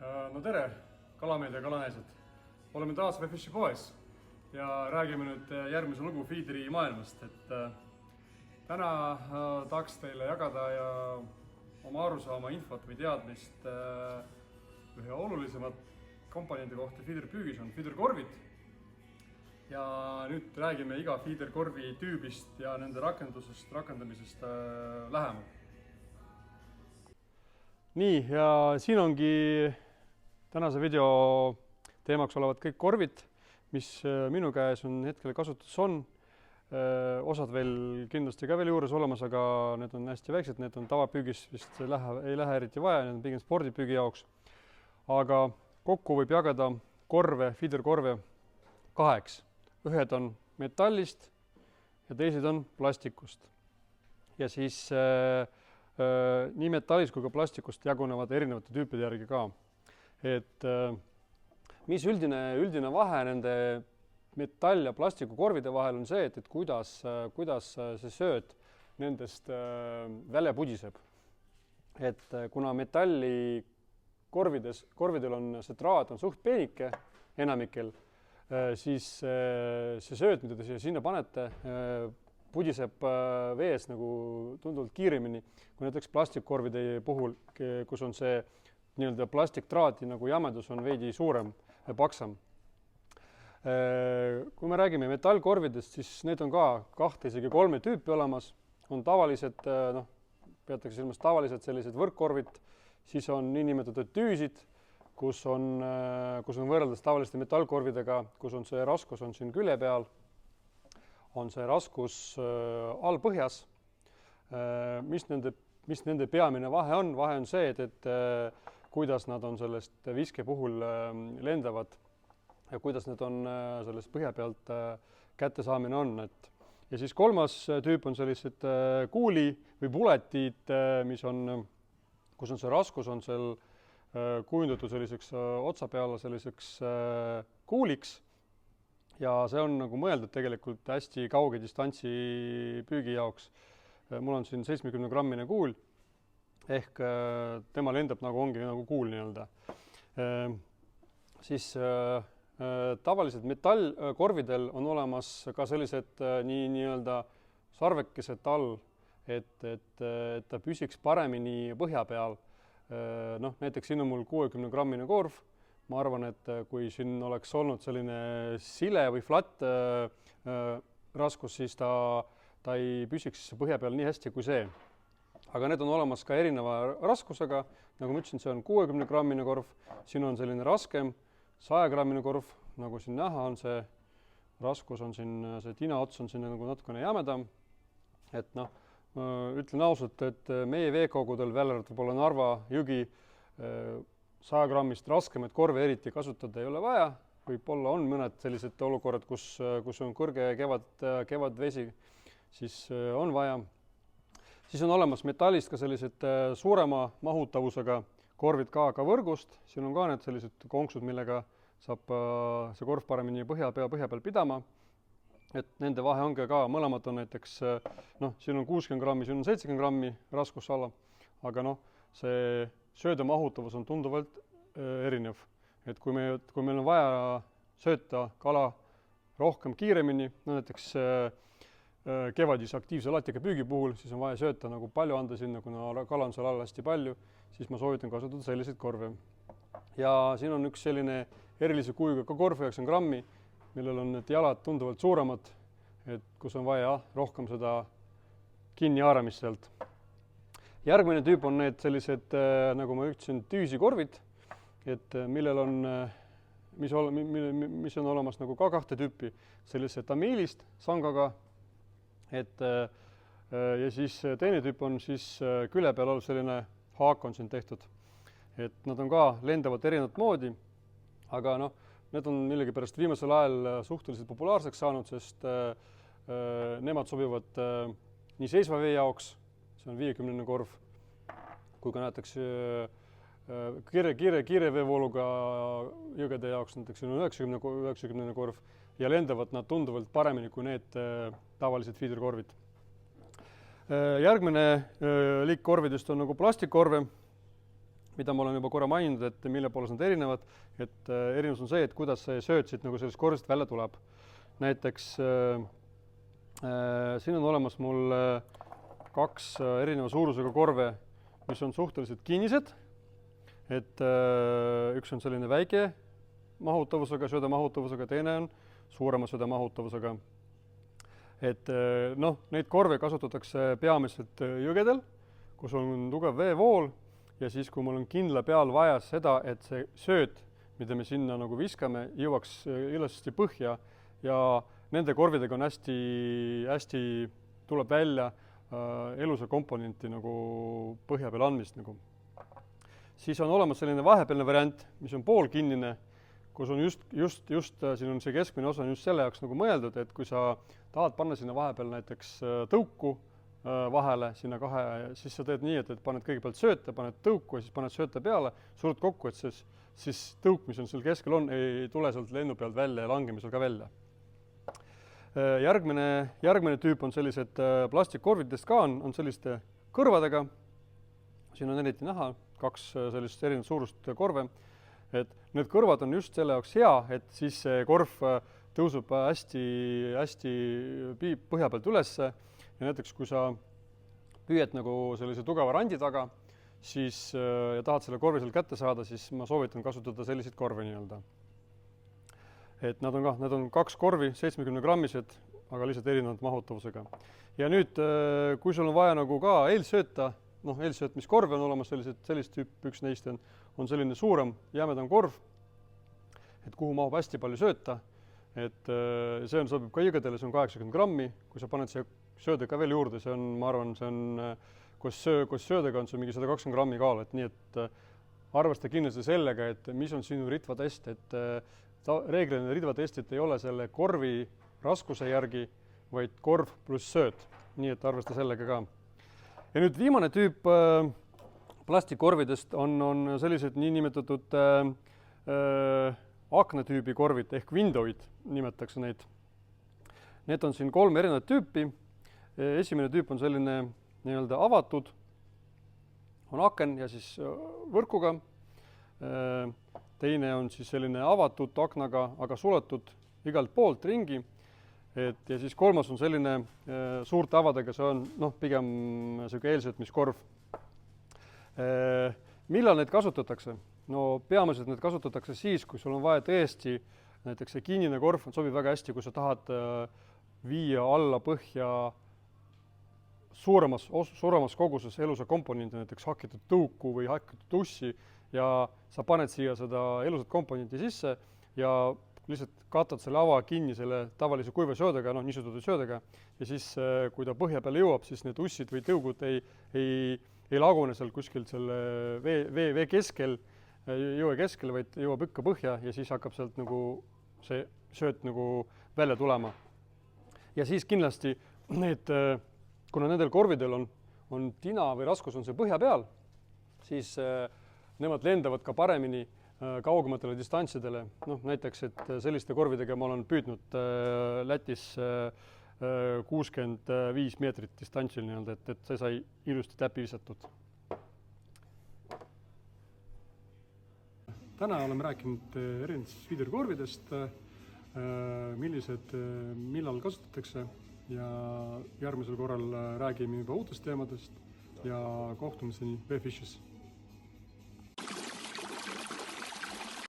No tere, kalamehed ja kalanaised. Oleme taas Refishy poes ja räägime nüüd järgmise lugu Feederi maailmast. Täna tahaks teile jagada ja oma arusaama infot või teadmist ühe olulisemat komponendi kohta Feederi püügis on feederkorvid. Ja nüüd räägime iga feederkorvi tüübist ja nende rakendamisest lähemalt. Nii, ja siin ongi tänase video teemaks olevad kõik korvid, mis minu käes on hetkel kasutuses on. Osad veel kindlasti ka veel juures olemas, aga need on hästi väiksed, need on tavapüügis vist ei lähe eriti vaja, need on pigem spordipüügi jaoks. Aga kokku võib jagada feederkorve kaheks. Ühed on metallist ja teised on plastikust. Ja siis nii metallist kui ka plastikust jagunevad erinevate tüüpide järgi ka. Et mis üldine vahe nende metall- ja plastikukorvide vahel on see, et kuidas see sööt nendest välja pudiseb. Et kuna metalli korvidel on see traad on suht peenike enamikel, siis see sööt, mida te sinna panete, pudiseb vees nagu tunduvalt kiiremini, kui näiteks plastikkorvide puhul, kus on see nii-öelda plastiktraati nagu jämedus on veidi suurem ja paksam. Kui me räägime metallkorvidest, siis need on ka kahte, isegi kolme tüüpi olemas. On tavalised, peatakse silmas tavalised sellised võrkkorvid, siis on niinimetatud tüüsid, kus on võrreldes tavaliste metallkorvidega, kus on see raskus on siin külje peal, on see raskus allpõhjas. Mis nende peamine vahe on? Vahe on see, et kuidas nad on sellest viske puhul lendavad ja kuidas need on sellest põhja pealt kättesaamine on. Ja siis kolmas tüüp on sellised kuuli või puletid, kus on see raskus on seal kujundatud selliseks otsa peale selliseks kuuliks. Ja see on nagu mõeldud tegelikult hästi kauge distantsi püügi jaoks. Mul on siin 70-grammine kuul, ehk tema lendab ongi nagu kuul nii-öelda. Siis tavaliselt metallkorvidel on olemas ka sellised nii-öelda sarvekesed all, et ta püsiks paremini põhja peal. Näiteks siin on mul 60-grammine korv. Ma arvan, et kui siin oleks olnud selline sile või flat raskus, siis ta ei püsiks põhja peal nii hästi kui see. Aga need on olemas ka erineva raskusega. Nagu ma ütlesin, see on 60-grammine korv. Siin on selline raskem 100-grammine korv. Nagu siin näha on see raskus, on siin see tinaots on siin nagu natukene jämedam. Et ütlen ausalt, et meie veekogudel välja võib-olla Narva jõgi 100-grammist raskemaid korve eriti kasutada ei ole vaja. Võib-olla on mõned sellised olukorrad, kus on kõrge kevadvesi, siis on vaja. Siis on olemas metallist ka sellised suurema mahutavusega korvid ka võrgust. Siin on ka need sellised konksud, millega saab see korv paremini põhja peal pidama. Et nende vahe ongi ka, mõlemad on näiteks, siin on 60 grammi, siin on 70 grammi raskusala, aga see sööda mahutavus on tunduvalt erinev. Et kui meil on vaja sööta kala rohkem kiiremini, näiteks kevadis aktiivse latika püügi puhul, siis on vaja sööta nagu palju anda sinna, kuna kala on seal all hästi palju, siis ma soovitan kasutada selliseid korve. Ja siin on üks selline erilise kujuga ka korv 90 grammi, millel on need jalad tunduvalt suuremad, et kus on vaja rohkem seda kinni haaramist sealt. Järgmine tüüp on need sellised, nagu ma ütlesin, tüüsikorvid, et mis on olemas nagu ka kahte tüüpi, sellise tamiilist sangaga, ja siis teine tüüp on siis külje peal olev selline haak on siin tehtud. Et nad on ka lendavad erinevat moodi, aga need on millegipärast viimasel ajal suhteliselt populaarseks saanud, sest nemad sobivad nii seisva vee jaoks, see on 50 korv, kui ka näiteks kiire veevooluga jõgede jaoks, näiteks siin on 90 korv ja lendavad nad tunduvalt paremini kui need tavalised feederkorvid. Järgmine liik korvidest on nagu plastikkorve, mida ma olen juba korra maininud, et mille poolest nad erinevad, et erinevus on see, et kuidas see sööt siit nagu sellest korvist välja tuleb. Näiteks siin on olemas mul 2 erineva suurusega korve, mis on suhteliselt kinnised, et üks on selline väike mahutavusega, sööda mahutavusega, teine on suurema sööda mahutavusega. Et noh, neid korve kasutatakse peamiselt jõgedel, kus on tugev veevool ja siis, kui mul on kindla peal vaja seda, et see sööt, mida me sinna nagu viskame, jõuaks ilusasti põhja ja nende korvidega on hästi tuleb välja elusa komponenti nagu põhja peal andmist nagu. Siis on olemas selline vahepealne variant, mis on poolkinnine, kus on just siin on see keskmine osa on just selle jaoks nagu mõeldud, et kui sa tahad panna sinna vahepeal näiteks tõuku vahele, sinna kahe, siis sa teed nii, et paned kõigepealt sööte, paned tõuku ja siis paned sööte peale, surud kokku, et siis tõuk, mis on seal keskel on, ei tule sealt lennu pealt välja ja langemisel ka välja. Järgmine tüüp on sellised plastikkorvidest ka on selliste kõrvadega. Siin on eriti näha 2 sellist erinevat suurust korve. Et need kõrvad on just selle jaoks hea, et siis see korv tõusub hästi põhja pealt ülesse ja näiteks kui sa püüad nagu sellise tugeva randi taga, siis ja tahad selle korvi seal kätte saada, siis ma soovitan kasutada selliseid korve nii-öelda. Et nad on 2 korvi, 70-grammised, aga lihtsalt erinevalt mahutavusega. Ja nüüd, kui sul on vaja nagu ka eelsööta, eelsöötmiskorve on olemas sellist tüüp, üks neist on selline suurem jämedam korv, et kuhu mahub hästi palju sööta, et see sobib ka jõgedele, see on 80 grammi, kui sa paned siia sööde ka veel juurde, see on, ma arvan, see on, koos söödega on see mingi 120 grammi kaal, et nii, et arvesta kindlasti sellega, et mis on sinu ritvatest, et reeglina ritvatestit ei ole selle korvi raskuse järgi, vaid korv pluss sööt, nii et arvesta sellega ka. Ja nüüd viimane tüüp plastikkorvidest on sellised niinimetatud aknatüübi korvid ehk window'id nimetatakse neid. Need on siin 3 erinevat tüüpi. Esimene tüüp on selline nii-öelda avatud, on aken ja siis võrkuga. Teine on siis selline avatud aknaga, aga suletud igalt poolt ringi. Ja siis 3. on selline suurte avadega, see on pigem selline eelsöötmiskorv. Millal neid kasutatakse? No peamiselt neid kasutatakse siis, kui sul on vaja tõesti, näiteks see kinnine korv sobib väga hästi, kui sa tahad viia alla põhja suuremas koguses elusa komponenti, näiteks hakitud tõuku või hakitud ussi ja sa paned siia seda elusat komponenti sisse ja lihtsalt katad selle ava kinni selle tavalise kuiva söödega, niisutatud söödega ja siis, kui ta põhja peale jõuab, siis need ussid või tõugud ei lagune seal kuskil selle vee keskel, jõe keskel, vaid jõuab ikka põhja ja siis hakkab sealt nagu see sööt nagu välja tulema. Ja siis kindlasti kuna nendel korvidel on tina või raskus on see põhja peal, siis nemad lendavad ka paremini kaugematele distantsidele. Näiteks, et selliste korvidega ma olen püüdnud Lätis 65 meetrit distantsil, et see sai ilusti täppi visatud. Täna oleme rääkinud erinevatest feederkorvidest, millised millal kasutatakse ja järgmisel korral räägime juba uutest teemadest ja kohtumiseni BeFish'is.